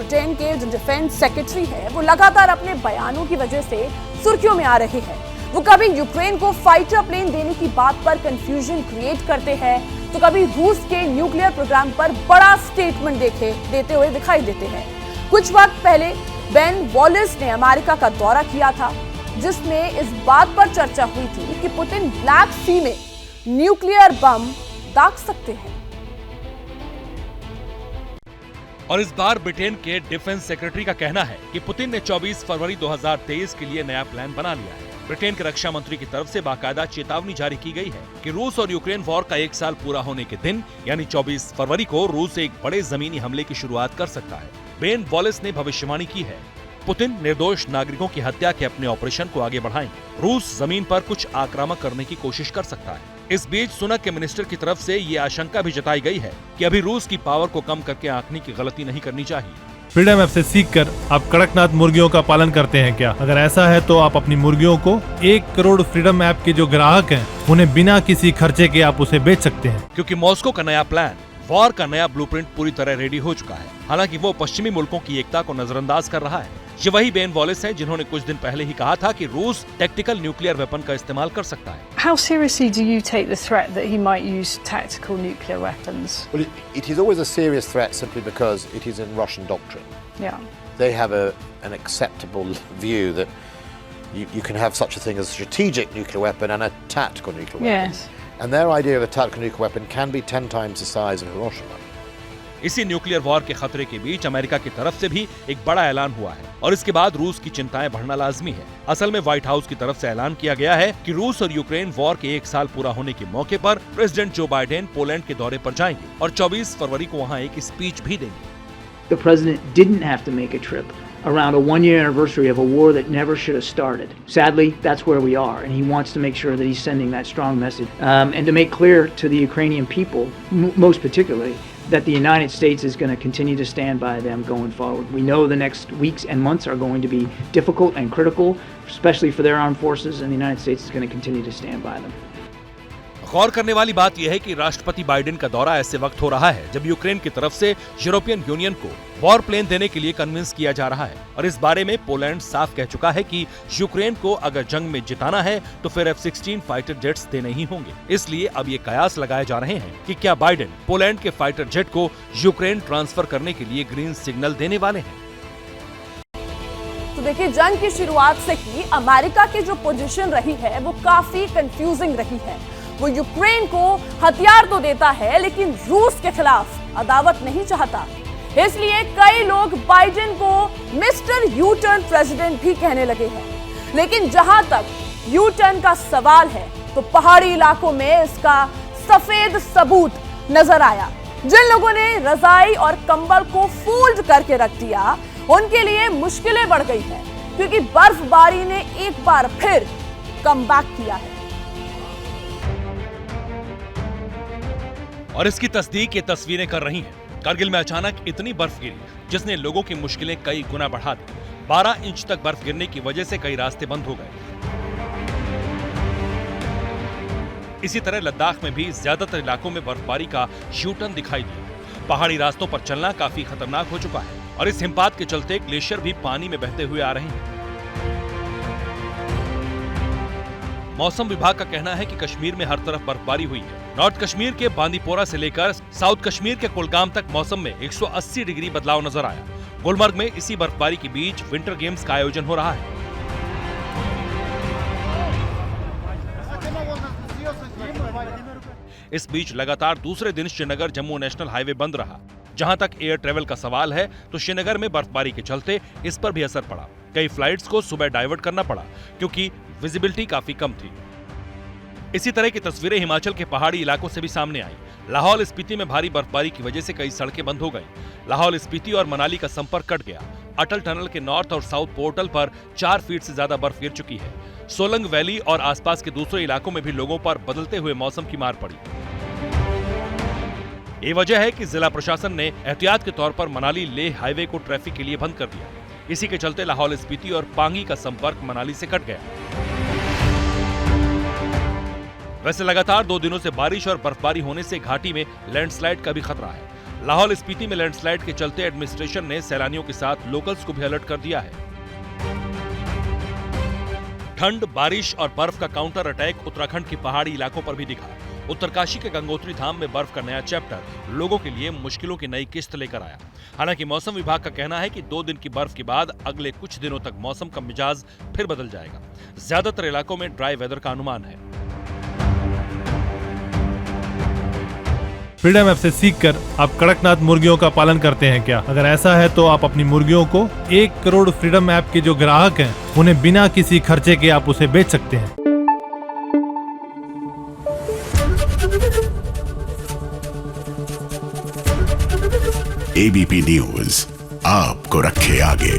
Britain के जो defence secretary है वो लगातार अपने बयानों की वजह से सुर्खियों में आ रहे हैं। वो कभी यूक्रेन को फाइटर प्लेन देने की बात पर कंफ्यूजन क्रिएट करते हैं तो कभी रूस के न्यूक्लियर प्रोग्राम पर बड़ा स्टेटमेंट देते हुए दिखाई देते हैं। कुछ वक्त पहले बेन वॉलिस ने अमेरिका का दौरा किया था जिसमें इस बात पर चर्चा हुई थी कि पुतिन ब्लैक सी में न्यूक्लियर बम दाग सकते हैं। और इस बार ब्रिटेन के डिफेंस सेक्रेटरी का कहना है कि पुतिन ने 24 फरवरी 2023 के लिए नया प्लान बना लिया है। ब्रिटेन के रक्षा मंत्री की तरफ से बाकायदा चेतावनी जारी की गई है कि रूस और यूक्रेन वॉर का 1 साल पूरा होने के दिन यानी 24 फरवरी को रूस एक बड़े जमीनी हमले की शुरुआत कर सकता है। बेन वॉलिस ने भविष्यवाणी की है, पुतिन निर्दोष नागरिकों की हत्या के अपने ऑपरेशन को आगे बढ़ाएंगे। रूस जमीन पर कुछ आक्रामक करने की कोशिश कर सकता है। इस बीच सुनक के मिनिस्टर की तरफ से ये आशंका भी जताई गई है कि अभी रूस की पावर को कम करके आंकने की गलती नहीं करनी चाहिए। फ्रीडम ऐप से सीखकर आप कड़कनाथ मुर्गियों का पालन करते हैं क्या? अगर ऐसा है तो आप अपनी मुर्गियों को 1 करोड़ फ्रीडम ऐप के जो ग्राहक हैं उन्हें बिना किसी खर्चे के आप उसे बेच सकते हैं। क्योंकि मॉस्को का नया प्लान, वॉर का नया ब्लूप्रिंट पूरी तरह रेडी हो चुका है। हालांकि वो पश्चिमी मुल्कों की एकता को नजरअंदाज कर रहा है। ये वही बेन वॉलिस हैं जिन्होंने कुछ दिन पहले ही कहा था कि रूस टैक्टिकल न्यूक्लियर वेपन का इस्तेमाल कर सकता है। How seriously do you take the threat that he might use tactical nuclear weapons? Well, it is always a serious threat simply because it is in Russian doctrine. Yeah. They have an acceptable view that you can have such a thing as a strategic nuclear weapon and a tactical nuclear weapon. Yes. And their idea of a tactical nuclear weapon can be 10 times the size of Hiroshima. इसी nuclear war के खतरे के बीच America की तरफ से भी एक बड़ा ऐलान हुआ है और इसके बाद रूस की चिंताएं बढ़ना लाजमी है। असल में व्हाइट हाउस की तरफ से ऐलान किया गया है कि रूस और यूक्रेन वॉर के 1 साल पूरा होने के मौके पर प्रेसिडेंट जो बाइडेन पोलैंड के दौरे पर जाएंगे और 24 फरवरी को वहां एक स्पीच भी देंगे। The president didn't have to make a trip around a 1-year anniversary of a war that never should have started. Sadly, that's where we are, and he wants to make sure that he's sending that strong message and to make clear to the Ukrainian people, most particularly, that the United States is going to continue to stand by them going forward. We know the next weeks and months are going to be difficult and critical, especially for their armed forces, and the United States is going to continue to stand by them. गौर करने वाली बात यह है कि राष्ट्रपति Biden का दौरा ऐसे वक्त हो रहा है जब यूक्रेन की तरफ से यूरोपियन यूनियन को वॉर प्लेन देने के लिए कन्विंस किया जा रहा है और इस बारे में पोलैंड साफ कह चुका है कि यूक्रेन को अगर जंग में जिताना है तो फिर F-16 फाइटर जेट्स देने ही होंगे। इसलिए अब ये कयास लगाए जा रहे हैं कि क्या बाइडेन पोलैंड के फाइटर जेट को यूक्रेन ट्रांसफर करने के लिए ग्रीन सिग्नल देने वाले हैं। तो देखिए, जंग की शुरुआत से ही अमेरिका की जो पोजीशन रही है वो काफी कंफ्यूजिंग रही है। वो यूक्रेन को हथियार तो देता है लेकिन रूस के खिलाफ अदावत नहीं चाहता। इसलिए कई लोग बाइडेन को मिस्टर यू टर्न प्रेसिडेंट भी कहने लगे हैं। लेकिन जहां तक यू टर्न का सवाल है तो पहाड़ी इलाकों में इसका सफेद सबूत नजर आया। जिन लोगों ने रजाई और कंबल को फोल्ड करके रख दिया उनके लिए मुश्किलें बढ़ गई है क्योंकि बर्फबारी ने एक बार फिर कमबैक किया है। और इसकी तस्दीक ये तस्वीरें कर रही हैं। कारगिल में अचानक इतनी बर्फ गिरी जिसने लोगों की मुश्किलें कई गुना बढ़ा दी। 12 इंच तक बर्फ गिरने की वजह से कई रास्ते बंद हो गए। इसी तरह लद्दाख में भी ज्यादातर इलाकों में बर्फबारी का यू-टर्न दिखाई दिया। पहाड़ी रास्तों पर चलना काफी खतरनाक हो चुका है और इस हिमपात के चलते ग्लेशियर भी पानी में बहते हुए आ रहे हैं। मौसम विभाग का कहना है कि कश्मीर में हर तरफ बर्फबारी हुई है। नॉर्थ कश्मीर के बांदीपोरा से लेकर साउथ कश्मीर के कुलगाम तक मौसम में 180 डिग्री बदलाव नजर आया। गुलमर्ग में इसी बर्फबारी के बीच विंटर गेम्स का आयोजन हो रहा है। इस बीच लगातार दूसरे दिन श्रीनगर जम्मू नेशनल हाईवे बंद रहा। जहां तक एयर ट्रेवल का सवाल है तो श्रीनगर में बर्फबारी के चलते इस पर भी असर पड़ा। कई फ्लाइट्स को सुबह डाइवर्ट करना पड़ा क्योंकि विजिबिलिटी काफी कम थी। इसी तरह की तस्वीरें हिमाचल के पहाड़ी इलाकों से भी सामने आई। लाहौल स्पीति में भारी बर्फबारी की वजह से कई सड़कें बंद हो गई। लाहौल स्पीति और मनाली का संपर्क कट गया। अटल टनल के नॉर्थ और साउथ पोर्टल पर 4 फीट से ज्यादा बर्फ गिर चुकी है। सोलंग वैली और आसपास के दूसरे इलाकों में भी लोगों पर बदलते हुए मौसम की मार पड़ी। ये वजह है कि जिला प्रशासन ने एहतियात के तौर पर मनाली लेह हाईवे को ट्रैफिक के लिए बंद कर दिया। इसी के चलते लाहौल स्पीति और पांगी का संपर्क मनाली से कट गया। वैसे लगातार 2 दिनों से बारिश और बर्फबारी होने से घाटी में लैंडस्लाइड का भी खतरा है। लाहौल स्पीति में लैंडस्लाइड के चलते एडमिनिस्ट्रेशन ने सैलानियों के साथ लोकल्स को भी अलर्ट कर दिया है। ठंड, बारिश और बर्फ का काउंटर अटैक उत्तराखंड के पहाड़ी इलाकों पर भी दिखा। उत्तरकाशी के गंगोत्री धाम में बर्फ का नया चैप्टर लोगों के लिए मुश्किलों की नई किस्त लेकर आया। हालांकि मौसम विभाग का कहना है कि 2 दिन की बर्फ के बाद अगले कुछ दिनों तक मौसम का मिजाज फिर बदल जाएगा। ज्यादातर इलाकों में ड्राई वेदर का अनुमान है। फ्रीडम ऐप से सीखकर आप कड़कनाथ मुर्गियों का पालन करते हैं क्या? अगर ऐसा है तो आप अपनी मुर्गियों को 1 करोड़ फ्रीडम ऐप के जो ग्राहक हैं उन्हें बिना किसी खर्चे के आप उसे बेच सकते हैं। एबीपी न्यूज आपको रखे आगे।